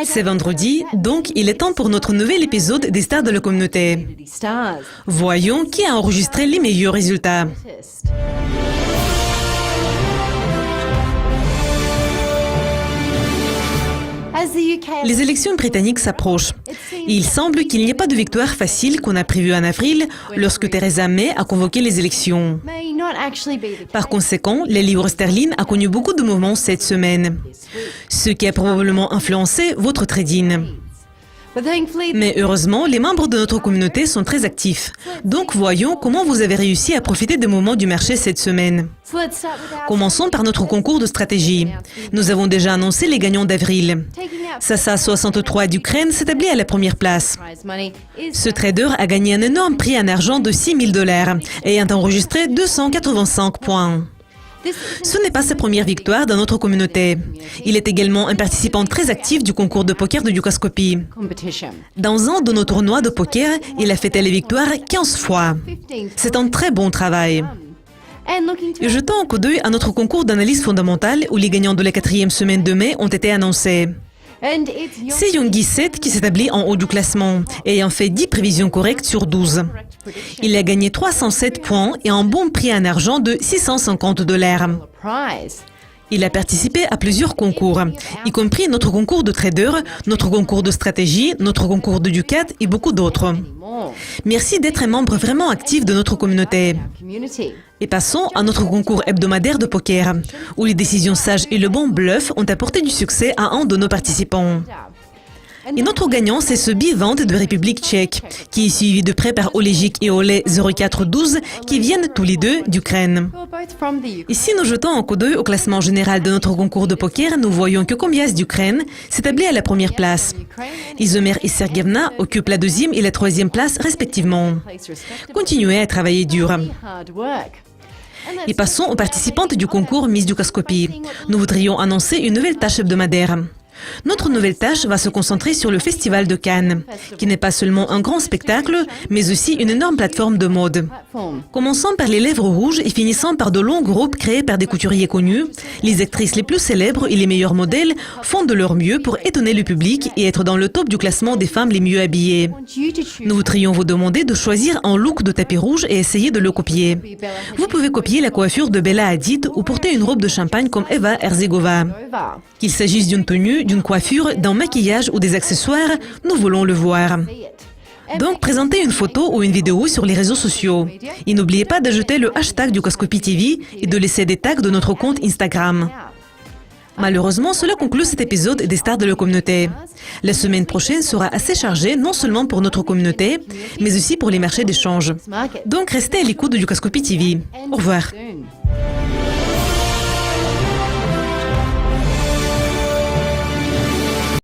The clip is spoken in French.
C'est vendredi, donc il est temps pour notre nouvel épisode des stars de la communauté. Voyons qui a enregistré les meilleurs résultats. Les élections britanniques s'approchent. Il semble qu'il n'y ait pas de victoire facile qu'on a prévue en avril lorsque Theresa May a convoqué les élections. Par conséquent, le livre sterling a connu beaucoup de mouvements cette semaine, ce qui a probablement influencé votre trading. Mais heureusement, les membres de notre communauté sont très actifs. Donc voyons comment vous avez réussi à profiter des mouvements du marché cette semaine. Commençons par notre concours de stratégie. Nous avons déjà annoncé les gagnants d'avril. Sasa 63 d'Ukraine s'établit à la première place. Ce trader a gagné un énorme prix en argent de $6 000 ayant enregistré 285 points. Ce n'est pas sa première victoire dans notre communauté. Il est également un participant très actif du concours de poker de Dukascopy. Dans un de nos tournois de poker, il a fêté les victoires 15 fois. C'est un très bon travail. Et jetons un coup d'œil à notre concours d'analyse fondamentale où les gagnants de la 4e semaine de mai ont été annoncés. C'est Youngi 7 qui s'établit en haut du classement, ayant fait 10 prévisions correctes sur 12. Il a gagné 307 points et un bon prix en argent de $650. Il a participé à plusieurs concours, y compris notre concours de trader, notre concours de stratégie, notre concours de Ducat et beaucoup d'autres. Merci d'être un membre vraiment actif de notre communauté. Et passons à notre concours hebdomadaire de poker, où les décisions sages et le bon bluff ont apporté du succès à un de nos participants. Et notre gagnant, c'est ce Bivant de République tchèque, qui est suivi de près par Olejik et Olé 0412, qui viennent tous les deux d'Ukraine. Ici, nous jetons un coup d'œil au classement général de notre concours de poker, nous voyons que Kombias d'Ukraine s'établit à la première place. Isomer et Sergevna occupent la 2e et la 3e place respectivement. Continuez à travailler dur. Et passons aux participantes du concours Miss Dukascopy. Nous voudrions annoncer une nouvelle tâche hebdomadaire. Notre nouvelle tâche va se concentrer sur le Festival de Cannes, qui n'est pas seulement un grand spectacle, mais aussi une énorme plateforme de mode. Commençant par les lèvres rouges et finissant par de longs groupes créés par des couturiers connus, les actrices les plus célèbres et les meilleurs modèles font de leur mieux pour étonner le public et être dans le top du classement des femmes les mieux habillées. Nous voudrions vous demander de choisir un look de tapis rouge et essayer de le copier. Vous pouvez copier la coiffure de Bella Hadid ou porter une robe de champagne comme Eva Herzegova. Qu'il s'agisse d'une tenue, d'une coiffure, d'un maquillage ou des accessoires, nous voulons le voir. Donc, présentez une photo ou une vidéo sur les réseaux sociaux. Et n'oubliez pas d'ajouter le hashtag Dukascopy TV et de laisser des tags de notre compte Instagram. Malheureusement, cela conclut cet épisode des stars de la communauté. La semaine prochaine sera assez chargée, non seulement pour notre communauté, mais aussi pour les marchés d'échange. Donc, restez à l'écoute de Dukascopy TV. Au revoir.